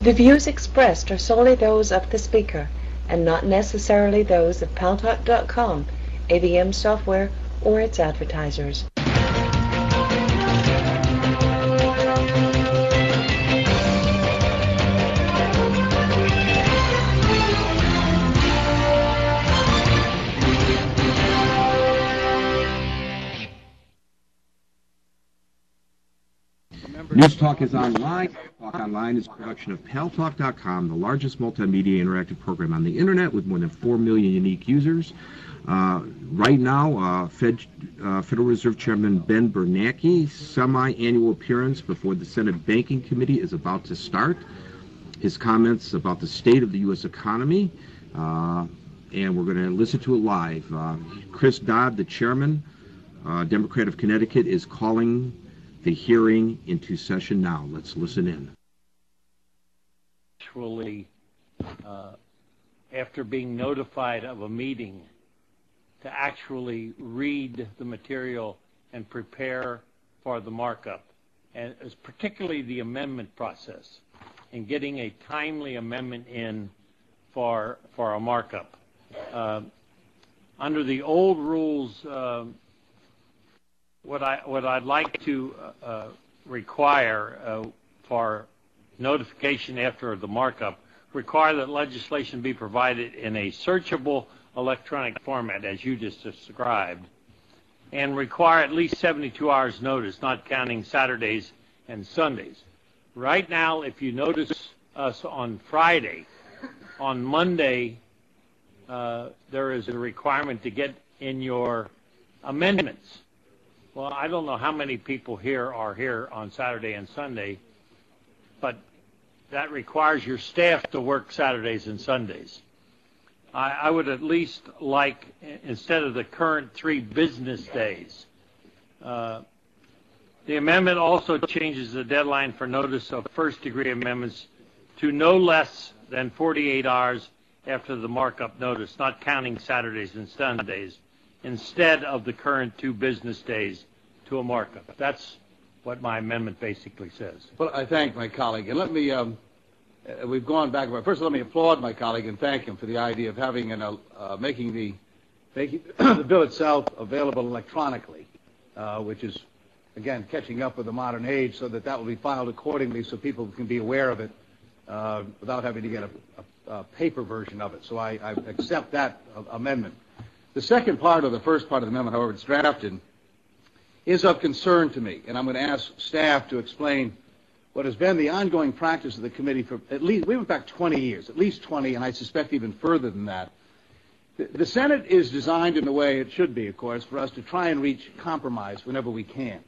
The views expressed are solely those of the speaker and not necessarily those of Paltalk.com, ABM Software, or its advertisers. News Talk is online. Talk Online is a production of Paltalk.com, the largest multimedia interactive program on the internet with more than 4 million unique users. Right now, Federal Reserve Chairman Ben Bernanke's semi-annual appearance before the Senate Banking Committee is about to start. His comments about the state of the U.S. economy, and we're going to listen to it live. Chris Dodd, the chairman, Democrat of Connecticut, is calling the hearing into session now. Let's listen in. Actually, after being notified of a meeting, to actually read the material and prepare for the markup, and it's particularly the amendment process and getting a timely amendment in for a markup. Under the old rules, what I'd like to require for notification after the markup, require that legislation be provided in a searchable electronic format, as you just described, and require at least 72 hours notice, not counting Saturdays and Sundays. Right now, if you notice us on Friday, on Monday, there is a requirement to get in your amendments. Well, I don't know how many people here are here on Saturday and Sunday, but that requires your staff to work Saturdays and Sundays. I would at least like, instead of the current 3 business days, the amendment also changes the deadline for notice of first-degree amendments to no less than 48 hours after the markup notice, not counting Saturdays and Sundays, instead of the current 2 business days to a markup. That's what my amendment basically says. Well, I thank my colleague, and let me, we've gone back. First, let me applaud my colleague and thank him for the idea of having making the bill itself available electronically, which is, again, catching up with the modern age, so that will be filed accordingly so people can be aware of it without having to get a paper version of it. So I accept that amendment. The second part of the first part of the amendment, however it's drafted, is of concern to me, and I'm going to ask staff to explain what has been the ongoing practice of the committee for at least, we went back 20 years, at least 20, and I suspect even further than that. The Senate is designed in the way it should be, of course, for us to try and reach compromise whenever we can.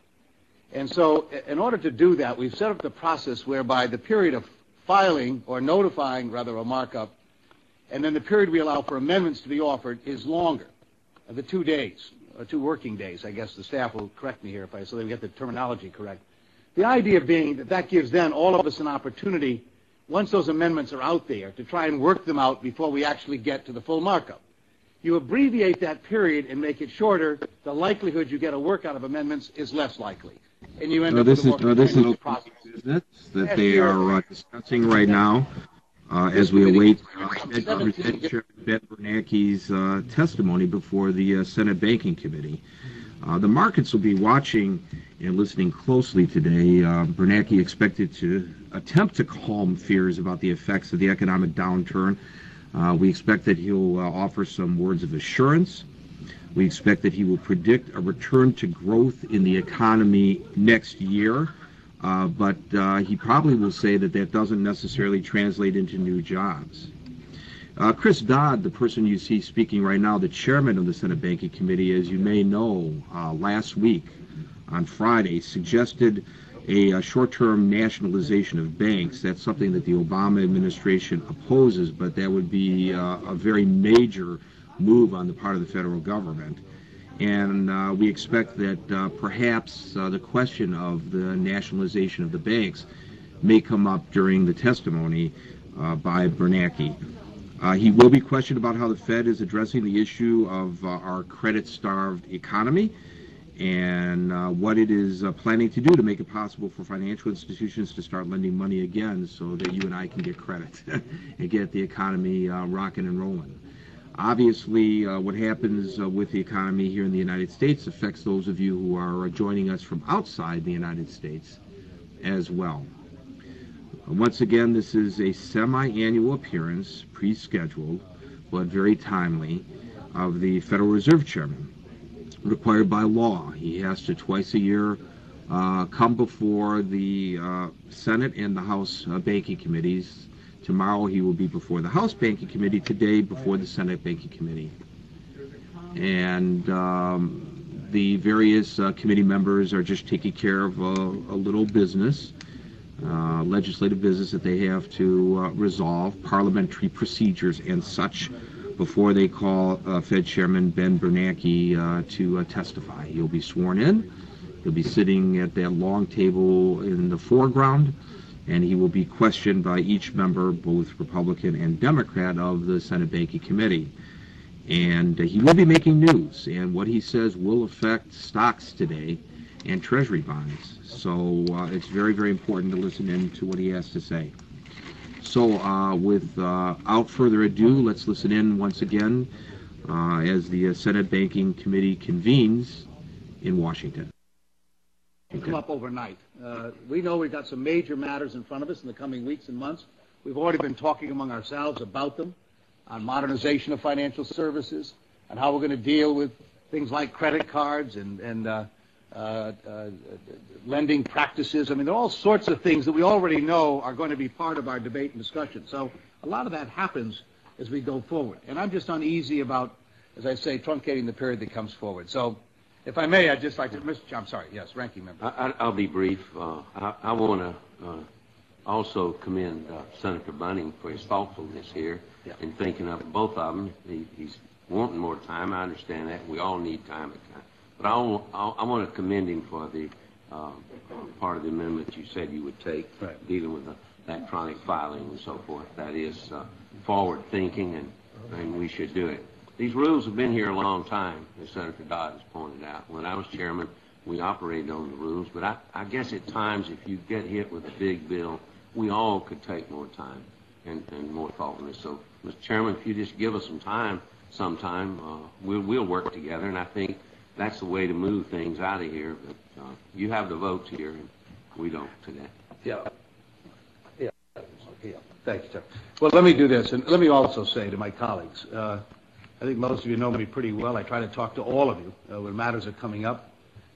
And so in order to do that, we've set up the process whereby the period of filing, or notifying, rather, a markup, and then the period we allow for amendments to be offered is longer, the 2 days. 2 working days, I guess the staff will correct me here so that we get the terminology correct. The idea being that gives then all of us an opportunity, once those amendments are out there, to try and work them out before we actually get to the full markup. You abbreviate that period and make it shorter, the likelihood you get a work out of amendments is less likely. And you end up with a more continuous process. That they are discussing right now as we await Ben Bernanke's testimony before the Senate Banking Committee. The markets will be watching and listening closely today. Bernanke expected to attempt to calm fears about the effects of the economic downturn. We expect that he'll offer some words of assurance. We expect that he will predict a return to growth in the economy next year. But he probably will say that that doesn't necessarily translate into new jobs. Chris Dodd, the person you see speaking right now, the chairman of the Senate Banking Committee, as you may know, last week on Friday, suggested a short-term nationalization of banks. That's something that the Obama administration opposes, but that would be a very major move on the part of the federal government. And we expect that perhaps the question of the nationalization of the banks may come up during the testimony by Bernanke. He will be questioned about how the Fed is addressing the issue of our credit-starved economy and what it is planning to do to make it possible for financial institutions to start lending money again so that you and I can get credit and get the economy rocking and rolling. Obviously, what happens with the economy here in the United States affects those of you who are joining us from outside the United States as well. Once again, this is a semi-annual appearance, pre-scheduled, but very timely, of the Federal Reserve Chairman, required by law. He has to twice a year come before the Senate and the House Banking Committees. Tomorrow he will be before the House Banking Committee, today before the Senate Banking Committee. And the various committee members are just taking care of a little business, legislative business that they have to resolve, parliamentary procedures and such, before they call Fed Chairman Ben Bernanke to testify. He'll be sworn in. He'll be sitting at that long table in the foreground, and he will be questioned by each member, both Republican and Democrat, of the Senate Banking Committee. And he will be making news, and what he says will affect stocks today and Treasury bonds. So it's very, very important to listen in to what he has to say. So without further ado, let's listen in once again as the Senate Banking Committee convenes in Washington. Come up overnight. We know we've got some major matters in front of us in the coming weeks and months. We've already been talking among ourselves about them, on modernization of financial services, and how we're going to deal with things like credit cards and lending practices. I mean, there are all sorts of things that we already know are going to be part of our debate and discussion. So a lot of that happens as we go forward. And I'm just uneasy about, as I say, truncating the period that comes forward. So if I may, I'd just like to, I'm sorry, yes, ranking member. I'll be brief. I want to also commend Senator Bunning for his thoughtfulness here in thinking of both of them. He's wanting more time. I understand that. We all need time at times. But I want to commend him for the part of the amendment you said you would take, dealing with the electronic filing and so forth. That is forward thinking, and we should do it. These rules have been here a long time, as Senator Dodd has pointed out. When I was chairman, we operated on the rules, but I guess at times if you get hit with a big bill, we all could take more time and more thoughtfulness. So, Mr. Chairman, if you just give us some time sometime, we'll work together, and I think that's the way to move things out of here. But you have the votes here, and we don't today. Yeah. Thank you, sir. Well, let me do this, and let me also say to my colleagues, I think most of you know me pretty well. I try to talk to all of you when matters are coming up.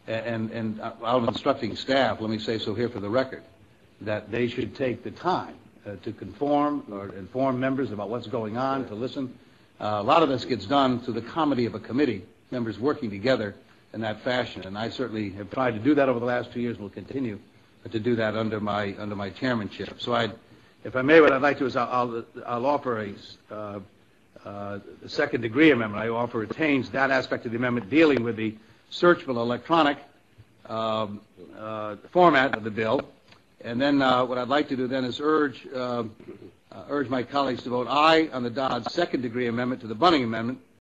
And I'm instructing staff, let me say so here for the record, that they should take the time to conform or inform members about what's going on, to listen. A lot of this gets done through the comity of a committee, members working together in that fashion. And I certainly have tried to do that over the last 2 years and will continue to do that under my chairmanship. So if I may, what I'd like to is I'll offer a second-degree amendment. I offer retains that aspect of the amendment dealing with the searchable electronic format of the bill. And then what I'd like to do then is urge my colleagues to vote aye on the Dodd second-degree amendment to the Bunning amendment,